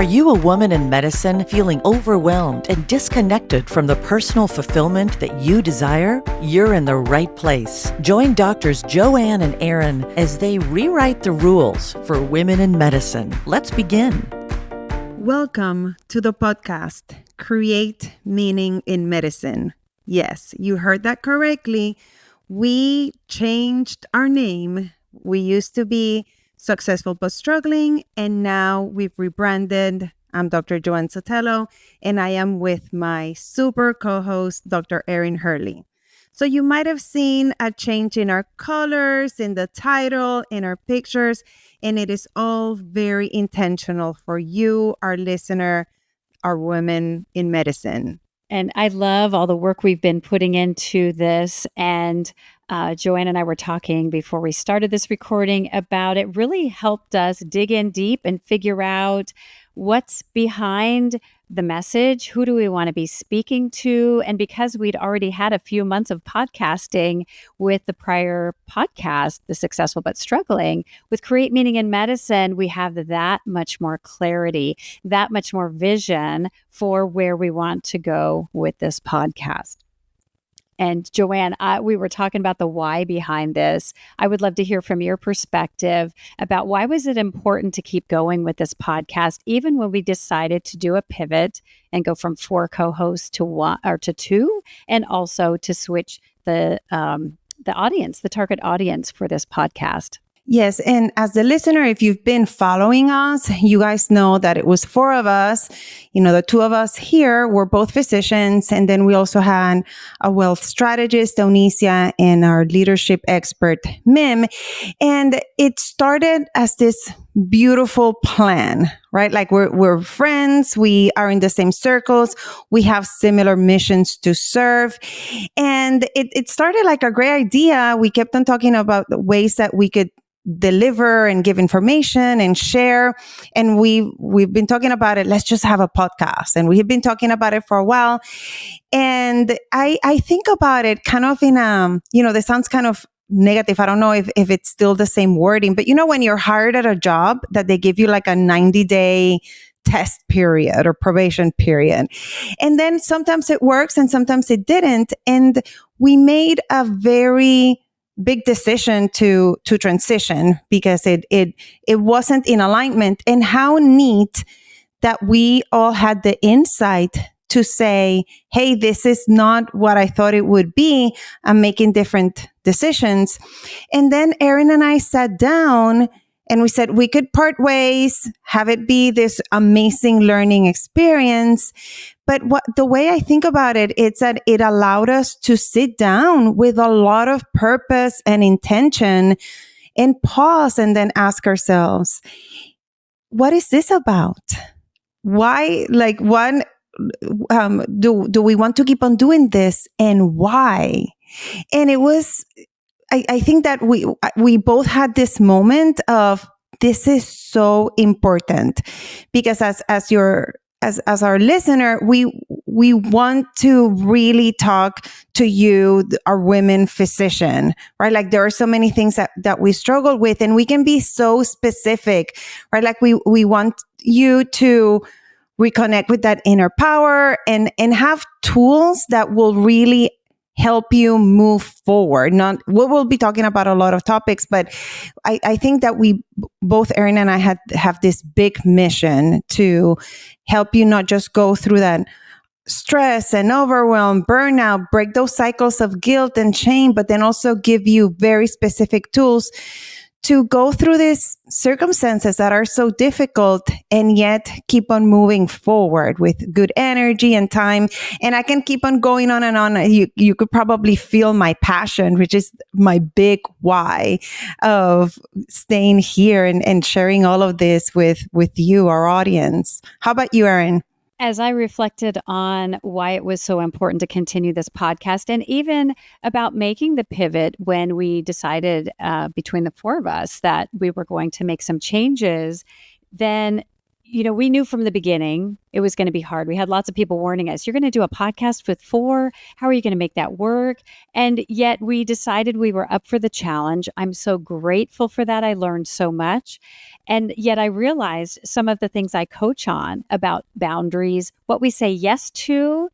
you a woman in medicine feeling overwhelmed and disconnected from the personal fulfillment that you desire? You're in the right place. Join Doctors Joanne and Aaron as they rewrite the rules for women in medicine. Let's begin. Welcome to the podcast, Create Meaning in Medicine. Yes, you heard that correctly. We changed our name. We used to be Successful But Struggling, and now we've rebranded. I'm Dr. Joanne Sotelo, and I am with my super co-host, Dr. Erin Hurley. So you might have seen a change in our colors, in the title, in our pictures, and it is all very intentional for you, our listener, our women in medicine. And I love all the work we've been putting into this. And Joanne and I were talking before we started this recording about it really helped us dig in deep and figure out what's behind the message. Who do we want to be speaking to? And because we'd already had a few months of podcasting with the prior podcast, The Successful But Struggling, with Create Meaning in Medicine, we have that much more clarity, that much more vision for where we want to go with this podcast. And Joanne, we were talking about the why behind this. I would love to hear from your perspective about why was it important to keep going with this podcast, even when we decided to do a pivot and go from 4 co-hosts to 1 or to 2, and also to switch the audience, the target audience for this podcast. Yes. And as the listener, if you've been following us, you guys know that it was 4 of us. You know, the 2 of us here were both physicians. And then we also had a wealth strategist, Onicia, and our leadership expert, Mim. And it started as this beautiful plan, right? Like we're friends. We are in the same circles. We have similar missions to serve. And it started like a great idea. We kept on talking about the ways that we could deliver and give information and share. And we've been talking about it. Let's just have a podcast. And we've been talking about it for a while. And I think about it kind of in this sounds kind of negative. I don't know if it's still the same wording, but when you're hired at a job that they give you like a 90-day test period or probation period. And then sometimes it works and sometimes it didn't. And we made a very big decision to transition because it wasn't in alignment. And how neat that we all had the insight to say, hey, this is not what I thought it would be. I'm making different decisions. And then Erin and I sat down and we said we could part ways, have it be this amazing learning experience. But the way I think about it, it's that it allowed us to sit down with a lot of purpose and intention and pause and then ask ourselves, what is this about? Why, do we want to keep on doing this, and why? And it was, I think that we both had this moment of, this is so important, because as our listener, we want to really talk to you, our women physician, right? Like there are so many things that we struggle with, and we can be so specific, right? Like we want you to reconnect with that inner power and have tools that will really help you move forward. We'll be talking about a lot of topics, but I think that we both, Erin and I, have this big mission to help you not just go through that stress and overwhelm, burnout, break those cycles of guilt and shame, but then also give you very specific tools to go through these circumstances that are so difficult and yet keep on moving forward with good energy and time. And I can keep on going on and on. You could probably feel my passion, which is my big why of staying here and sharing all of this with you, our audience. How about you, Erin? As I reflected on why it was so important to continue this podcast, and even about making the pivot when we decided between the 4 of us that we were going to make some changes, then we knew from the beginning it was going to be hard. We had lots of people warning us, you're going to do a podcast with 4. How are you going to make that work? And yet we decided we were up for the challenge. I'm so grateful for that. I learned so much. And yet I realized some of the things I coach on about boundaries, what we say yes to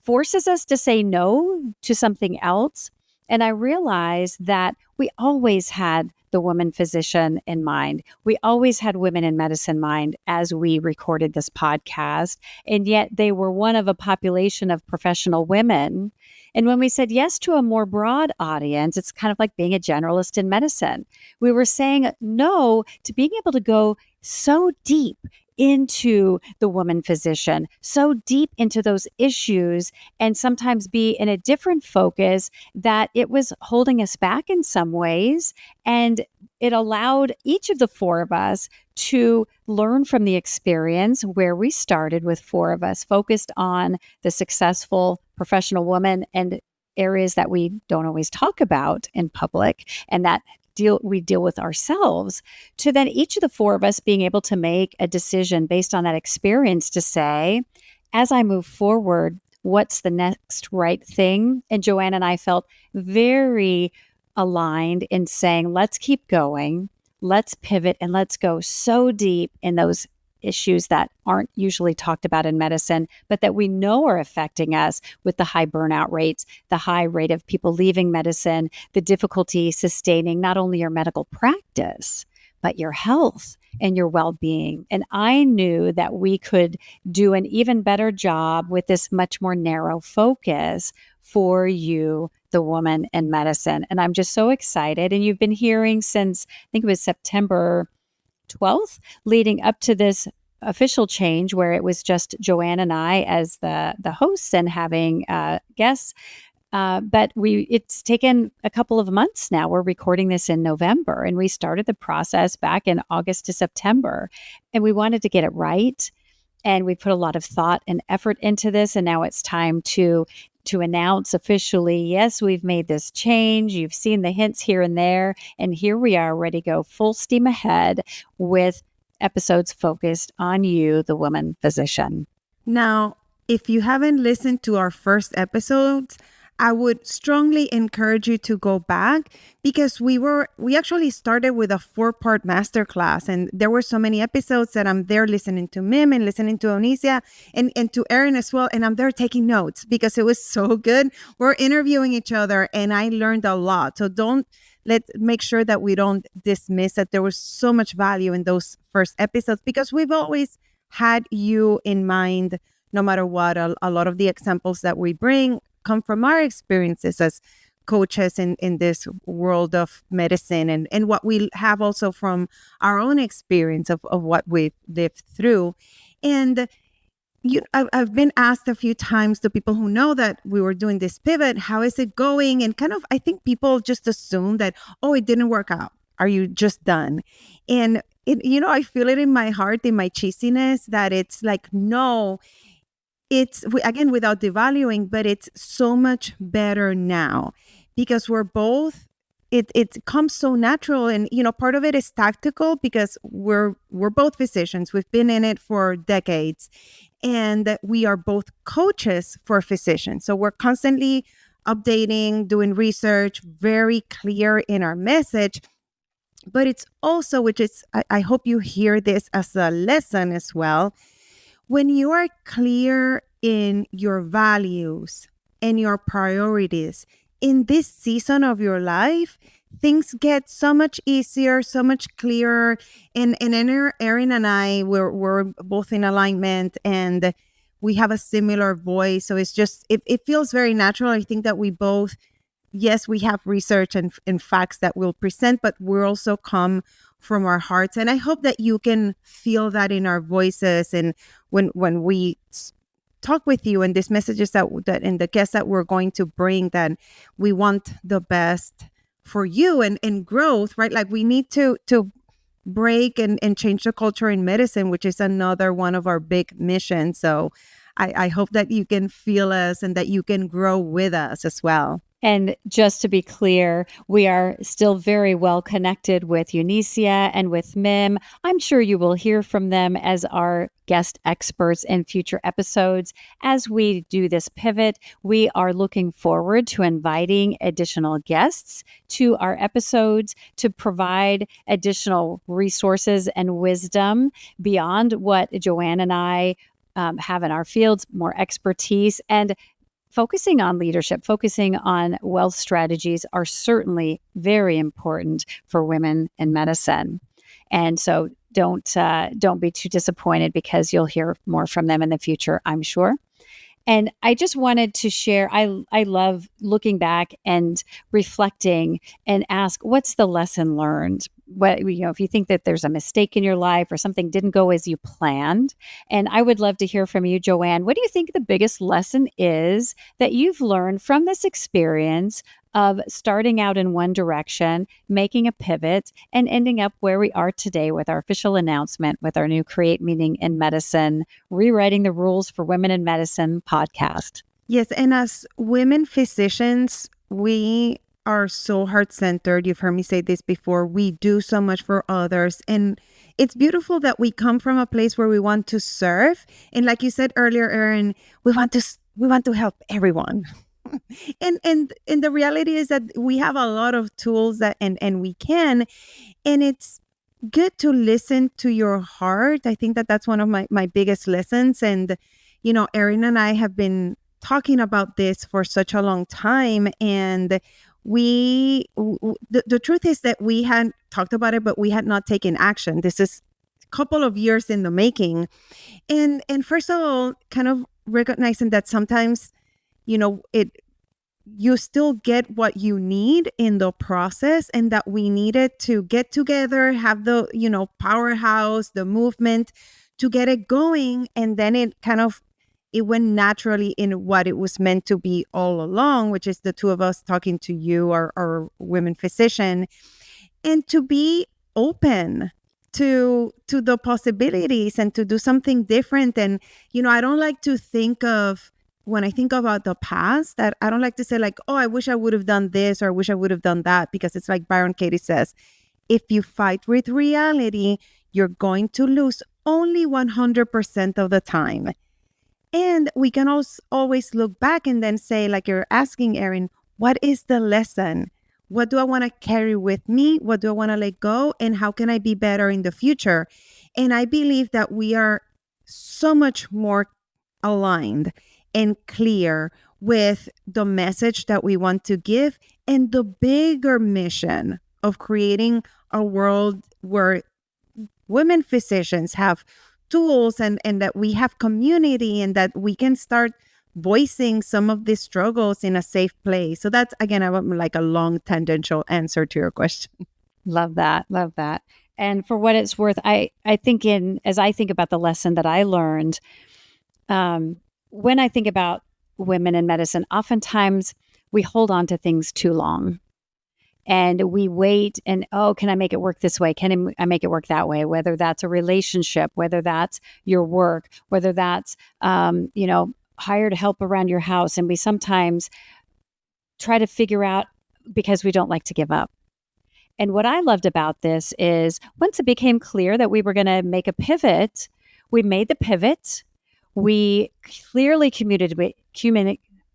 forces us to say no to something else. And I realized that we always had the woman physician in mind. We always had women in medicine in mind as we recorded this podcast. And yet they were one of a population of professional women. And when we said yes to a more broad audience, it's kind of like being a generalist in medicine. We were saying no to being able to go so deep into the woman physician, so deep into those issues, and sometimes be in a different focus that it was holding us back in some ways. And it allowed each of the 4 of us to learn from the experience where we started with 4 of us focused on the successful professional woman and areas that we don't always talk about in public and that we deal with ourselves, to then each of the 4 of us being able to make a decision based on that experience to say, as I move forward, what's the next right thing? And Joanne and I felt very aligned in saying, let's keep going, let's pivot, and let's go so deep in those issues that aren't usually talked about in medicine, but that we know are affecting us with the high burnout rates, the high rate of people leaving medicine, the difficulty sustaining not only your medical practice, but your health and your well-being. And I knew that we could do an even better job with this much more narrow focus for you, the woman in medicine. And I'm just so excited. And you've been hearing since, I think it was September 12th, leading up to this official change where it was just Joanne and I as the hosts and having guests. But it's taken a couple of months now. We're recording this in November, and we started the process back in August to September, and we wanted to get it right. And we put a lot of thought and effort into this, and now it's time to announce officially, yes, we've made this change. You've seen the hints here and there, and here we are ready to go full steam ahead with episodes focused on you, the woman physician. Now, if you haven't listened to our first episodes, I would strongly encourage you to go back because we actually started with a 4-part masterclass, and there were so many episodes that I'm there listening to Mim and listening to Onicia and to Erin as well. And I'm there taking notes because it was so good. We're interviewing each other and I learned a lot. So let's make sure that we don't dismiss that there was so much value in those first episodes because we've always had you in mind no matter what. A lot of the examples that we bring come from our experiences as coaches in this world of medicine and what we have also from our own experience of what we've lived through. And I've been asked a few times to people who know that we were doing this pivot, how is it going? And kind of, I think people just assume that, oh, it didn't work out. Are you just done? And I feel it in my heart, in my cheesiness, that it's like, no, it's, again, without devaluing, but it's so much better now because we're both, it comes so natural. And, part of it is tactical because we're both physicians. We've been in it for decades and we are both coaches for physicians. So we're constantly updating, doing research, very clear in our message. But it's also, which is, I hope you hear this as a lesson as well, when you are clear in your values and your priorities in this season of your life, things get so much easier, so much clearer. And Erin and I, we're both in alignment and we have a similar voice. So it's just, it feels very natural. I think that we both, yes, we have research and facts that we'll present, but we also come from our hearts. And I hope that you can feel that in our voices and when we talk with you and these messages that and the guests that we're going to bring, that we want the best for you and growth, right? Like we need to break and change the culture in medicine, which is another one of our big missions. So I hope that you can feel us and that you can grow with us as well. And just to be clear, we are still very well connected with Unicia and with Mim. I'm sure you will hear from them as our guest experts in future episodes. As we do this pivot, we are looking forward to inviting additional guests to our episodes to provide additional resources and wisdom beyond what Joanne and I have in our fields, more expertise, and focusing on leadership, focusing on wealth strategies are certainly very important for women in medicine. And so don't be too disappointed, because you'll hear more from them in the future, I'm sure. And I just wanted to share, I love looking back and reflecting and ask, what's the lesson learned? What, if you think that there's a mistake in your life or something didn't go as you planned. And I would love to hear from you, Joanne. What do you think the biggest lesson is that you've learned from this experience of starting out in one direction, making a pivot, and ending up where we are today with our official announcement with our new Create Meaning in Medicine, Rewriting the Rules for Women in Medicine podcast? Yes, and as women physicians, we are so heart-centered. You've heard me say this before. We do so much for others. And it's beautiful that we come from a place where we want to serve. And like you said earlier, Erin, we want to help everyone. And the reality is that we have a lot of tools that and we can, and it's good to listen to your heart. I think that that's one of my biggest lessons. And Erin and I have been talking about this for such a long time, and the truth is that we had talked about it, but we had not taken action. This is a couple of years in the making, and first of all, kind of recognizing that sometimes you still get what you need in the process, and that we needed to get together, have the powerhouse, the movement to get it going, and then it went naturally in what it was meant to be all along, which is the two of us talking to you, our women physician, and to be open to the possibilities and to do something different. And I don't like to think of, when I think about the past, that I don't like to say like, oh, I wish I would have done this, or I wish I would have done that, because it's like Byron Katie says, if you fight with reality, you're going to lose only 100% of the time. And we can also always look back and then say, like you're asking, Erin, what is the lesson? What do I want to carry with me? What do I want to let go? And how can I be better in the future? And I believe that we are so much more aligned and clear with the message that we want to give, and the bigger mission of creating a world where women physicians have tools, and that we have community, and that we can start voicing some of these struggles in a safe place. So that's, again, I'm like a long tangential answer to your question. Love that. Love that. And for what it's worth, I think as I think about the lesson that I learned, when I think about women in medicine, oftentimes we hold on to things too long. And we wait and, oh, can I make it work this way? Can I make it work that way? Whether that's a relationship, whether that's your work, whether that's, hired help around your house. And we sometimes try to figure out, because we don't like to give up. And what I loved about this is, once it became clear that we were going to make a pivot, we made the pivot. We clearly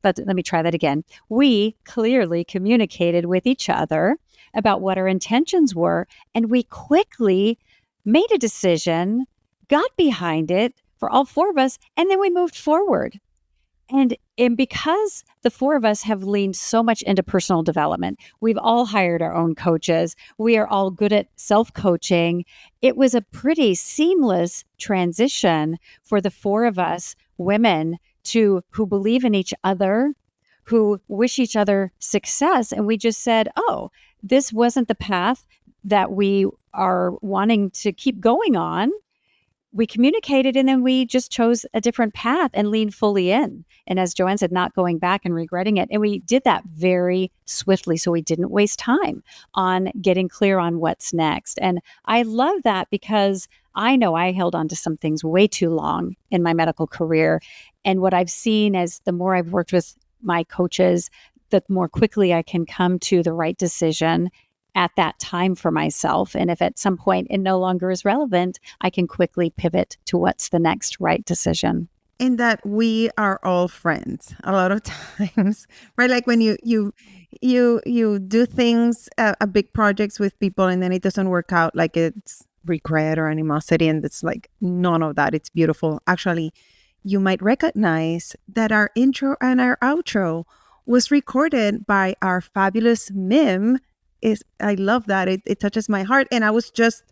but let me try that again. We clearly communicated with each other about what our intentions were, and we quickly made a decision, got behind it for all four of us, and then we moved forward. And because the four of us have leaned so much into personal development, we've all hired our own coaches. We are all good at self-coaching. It was a pretty seamless transition for the four of us women who believe in each other, who wish each other success. And we just said, oh, this wasn't the path that we are wanting to keep going on. We communicated, and then we just chose a different path and leaned fully in. And as Joanne said, not going back and regretting it. And we did that very swiftly, so we didn't waste time on getting clear on what's next. And I love that, because I know I held on to some things way too long in my medical career. And what I've seen is, the more I've worked with my coaches, the more quickly I can come to the right decision at that time for myself. And if at some point it no longer is relevant, I can quickly pivot to what's the next right decision. In that we are all friends a lot of times, right? Like when you do things, big projects with people, and then it doesn't work out, like it's regret or animosity, and it's like none of that. It's beautiful. Actually, you might recognize that our intro and our outro was recorded by our fabulous Mim. I love that. It touches my heart. And I was just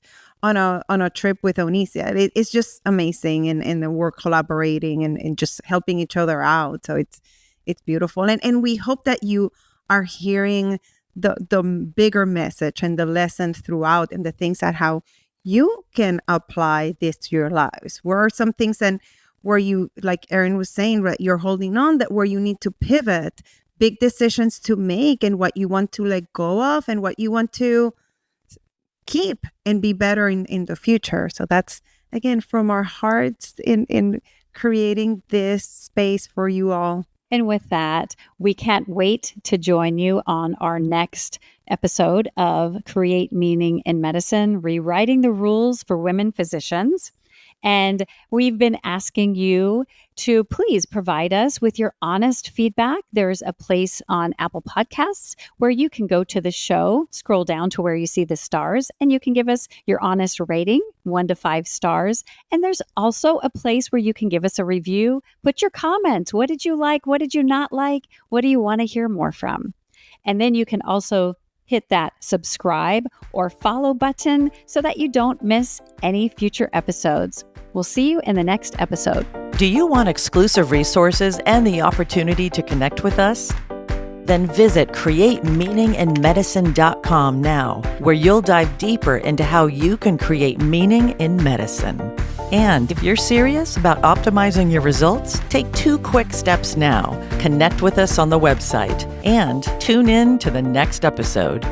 on a trip with Onicia. It's just amazing, and we're collaborating and just helping each other out. So it's beautiful. And we hope that you are hearing the bigger message and the lesson throughout, and the things that how you can apply this to your lives. Where are some things and where you, like Erin was saying, right, you're holding on, that where you need to pivot, big decisions to make, and what you want to let go of and what you want to keep and be better in the future. So that's, again, from our hearts in creating this space for you all. And with that, we can't wait to join you on our next episode of Create Meaning in Medicine, Rewriting the Rules for Women Physicians. And we've been asking you to please provide us with your honest feedback. There's a place on Apple Podcasts where you can go to the show, scroll down to where you see the stars, and you can give us your honest rating, 1 to 5 stars. And there's also a place where you can give us a review. Put your comments. What did you like? What did you not like? What do you want to hear more from? And then you can also hit that subscribe or follow button so that you don't miss any future episodes. We'll see you in the next episode. Do you want exclusive resources and the opportunity to connect with us? Then visit createmeaninginmedicine.com now, where you'll dive deeper into how you can create meaning in medicine. And if you're serious about optimizing your results, take 2 quick steps now. Connect with us on the website and tune in to the next episode.